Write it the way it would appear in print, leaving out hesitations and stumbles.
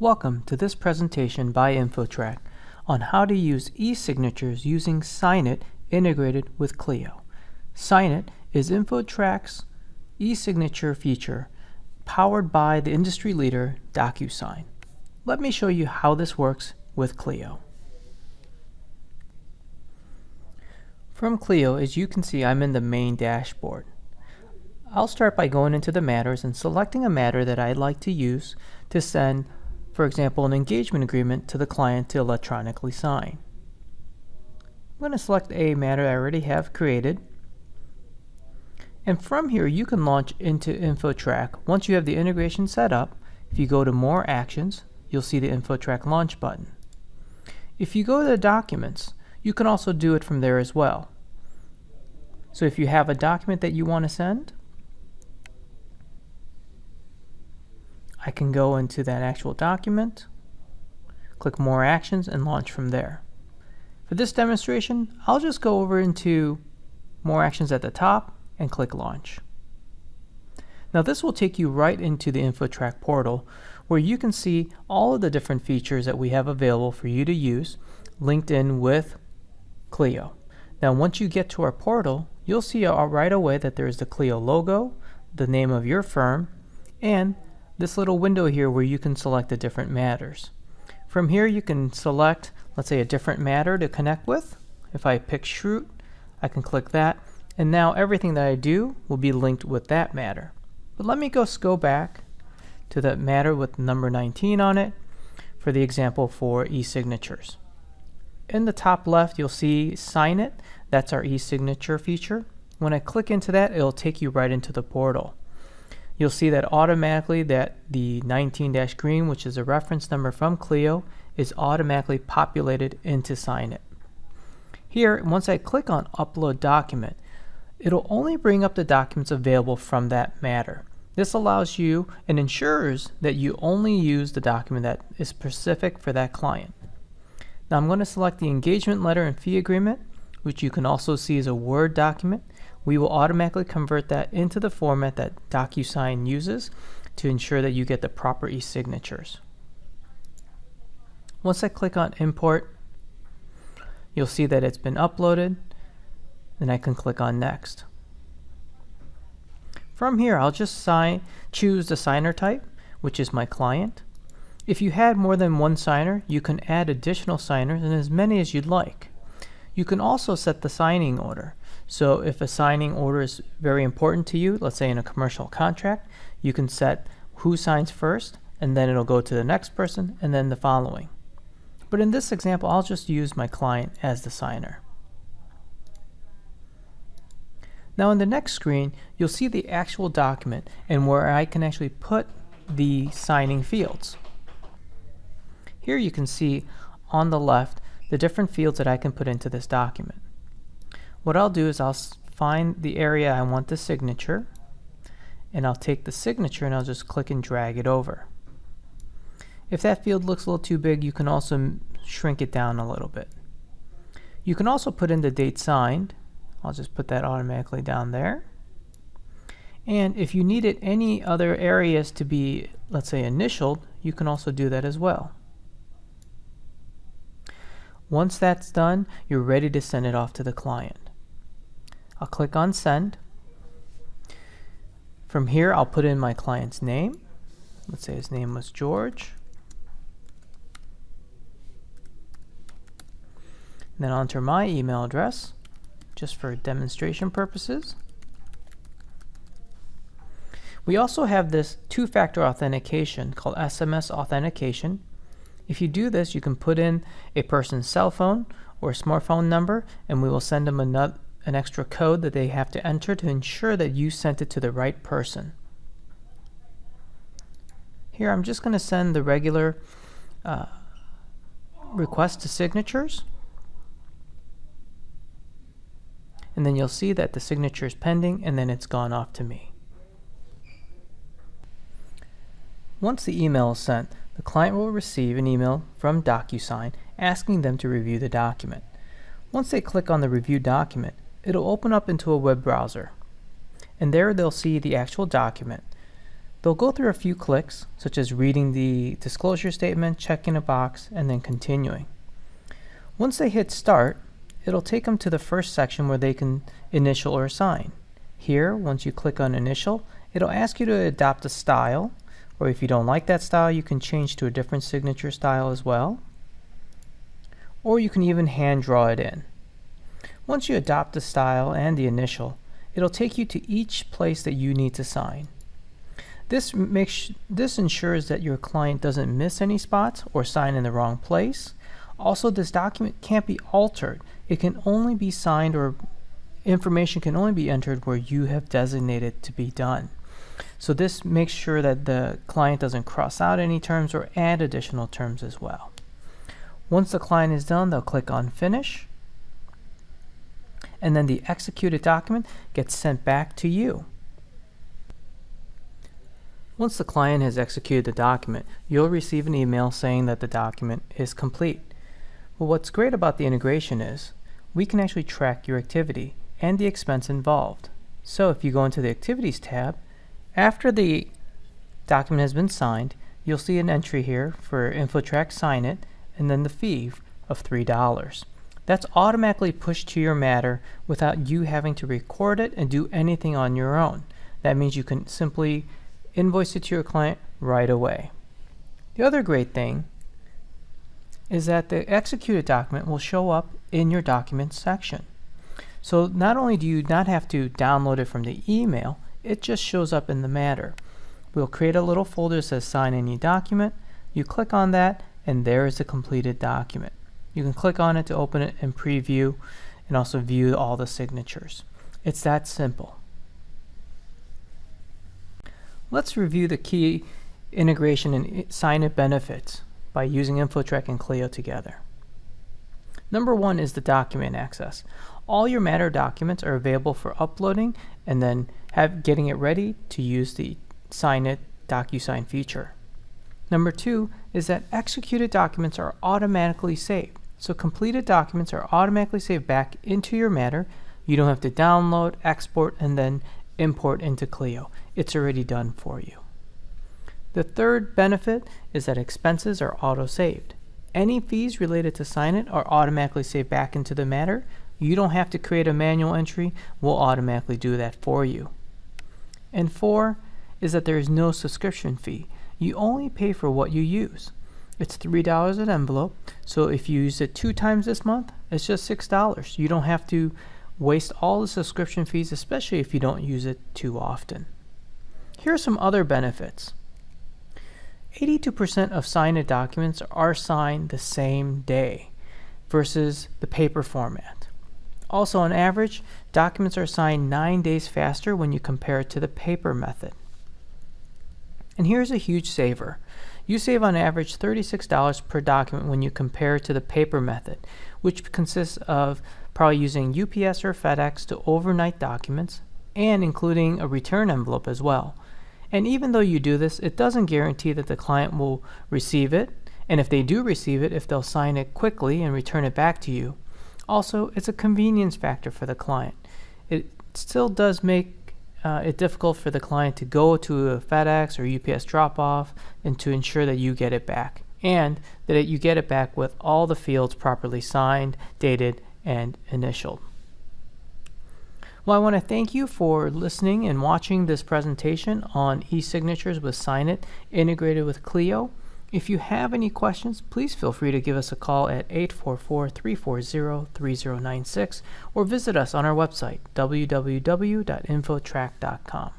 Welcome to this presentation by InfoTrack on how to use e-signatures using SignIT integrated with Clio. SignIT is InfoTrack's e-signature feature powered by the industry leader DocuSign. Let me show you how this works with Clio. From Clio, as you can see, I'm in the main dashboard. I'll start by going into the matters and selecting a matter that I'd like to use to send, for example, an engagement agreement to the client to electronically sign. I'm going to select a matter I already have created. And from here, you can launch into InfoTrack. Once you have the integration set up, if you go to More Actions, you'll see the InfoTrack Launch button. If you go to the Documents, you can also do it from there as well. So if you have a document that you want to send, I can go into that actual document, click More Actions, and launch from there. For this demonstration, I'll just go over into More Actions at the top and click Launch. Now this will take you right into the InfoTrack portal where you can see all of the different features that we have available for you to use linked in with Clio. Now once you get to our portal, you'll see right away that there is the Clio logo, the name of your firm, and this little window here where you can select the different matters. From here you can select, let's say, a different matter to connect with. If I pick Shroot, I can click that, and now everything that I do will be linked with that matter. But let me go back to that matter with number 19 on it for the example for e-signatures. In the top left you'll see SignIT. That's our e-signature feature. When I click into that, it'll take you right into the portal. You'll see that automatically that the 19-green, which is a reference number from Clio, is automatically populated into SignIT. Here, once I click on Upload Document, it'll only bring up the documents available from that matter. This allows you and ensures that you only use the document that is specific for that client. Now I'm going to select the engagement letter and fee agreement, which you can also see as a Word document. We will automatically convert that into the format that DocuSign uses to ensure that you get the proper e-signatures. Once I click on Import, you'll see that it's been uploaded. Then I can click on Next. From here, I'll just choose the signer type, which is my client. If you had more than one signer, you can add additional signers and as many as you'd like. You can also set the signing order. So if a signing order is very important to you, let's say in a commercial contract, you can set who signs first, and then it'll go to the next person, and then the following. But in this example, I'll just use my client as the signer. Now in the next screen, you'll see the actual document and where I can actually put the signing fields. Here you can see on the left the different fields that I can put into this document. What I'll do is I'll find the area I want the signature, and I'll take the signature and I'll just click and drag it over. If that field looks a little too big, you can also shrink it down a little bit. You can also put in the date signed. I'll just put that automatically down there. And if you needed any other areas to be, let's say, initialed, you can also do that as well. Once that's done, you're ready to send it off to the client. I'll click on Send. From here, I'll put in my client's name. Let's say his name was George. And then I'll enter my email address, just for demonstration purposes. We also have this two-factor authentication called SMS authentication. If you do this, you can put in a person's cell phone or smartphone number, and we will send them an extra code that they have to enter to ensure that you sent it to the right person. Here I'm just going to send the regular request to signatures, and then you'll see that the signature is pending and then it's gone off to me. Once the email is sent, the client will receive an email from DocuSign asking them to review the document. Once they click on the review document, it'll open up into a web browser. And there they'll see the actual document. They'll go through a few clicks, such as reading the disclosure statement, checking a box, and then continuing. Once they hit start, it'll take them to the first section where they can initial or sign. Here, once you click on initial, it'll ask you to adopt a style, or if you don't like that style, you can change to a different signature style as well. Or you can even hand draw it in. Once you adopt the style and the initial, it'll take you to each place that you need to sign. This ensures that your client doesn't miss any spots or sign in the wrong place. Also, this document can't be altered. It can only be signed, or information can only be entered where you have designated to be done. So this makes sure that the client doesn't cross out any terms or add additional terms as well. Once the client is done, they'll click on Finish, and then the executed document gets sent back to you. Once the client has executed the document, you'll receive an email saying that the document is complete. But what's great about the integration is we can actually track your activity and the expense involved. So if you go into the Activities tab, after the document has been signed, you'll see an entry here for InfoTrack SignIT and then the fee of $3. That's automatically pushed to your matter without you having to record it and do anything on your own. That means you can simply invoice it to your client right away. The other great thing is that the executed document will show up in your Documents section. So not only do you not have to download it from the email, it just shows up in the matter. We'll create a little folder that says Sign Any Document. You click on that, and there is the completed document. You can click on it to open it and preview, and also view all the signatures. It's that simple. Let's review the key integration and SignIT benefits by using InfoTrack and Clio together. Number one is the document access. All your Matter documents are available for uploading and then getting it ready to use the SignIT DocuSign feature. Number two is that executed documents are automatically saved. So completed documents are automatically saved back into your Matter. You don't have to download, export, and then import into Clio. It's already done for you. The third benefit is that expenses are auto-saved. Any fees related to SignIT are automatically saved back into the Matter. You don't have to create a manual entry. We'll automatically do that for you. And four is that there is no subscription fee. You only pay for what you use. It's $3 an envelope, so if you use it 2 times this month, it's just $6. You don't have to waste all the subscription fees, especially if you don't use it too often. Here are some other benefits. 82% of SignIT documents are signed the same day versus the paper format. Also, on average, documents are signed 9 days faster when you compare it to the paper method. And here's a huge saver. You save on average $36 per document when you compare it to the paper method, which consists of probably using UPS or FedEx to overnight documents and including a return envelope as well. And even though you do this, it doesn't guarantee that the client will receive it. And if they do receive it, if they'll sign it quickly and return it back to you. Also, it's a convenience factor for the client. It still does make it difficult for the client to go to a FedEx or UPS drop-off and to ensure that you get it back, and that you get it back with all the fields properly signed, dated, and initialed. Well, I want to thank you for listening and watching this presentation on e-signatures with SignIT integrated with Clio. If you have any questions, please feel free to give us a call at 844-340-3096 or visit us on our website, www.infotrack.com.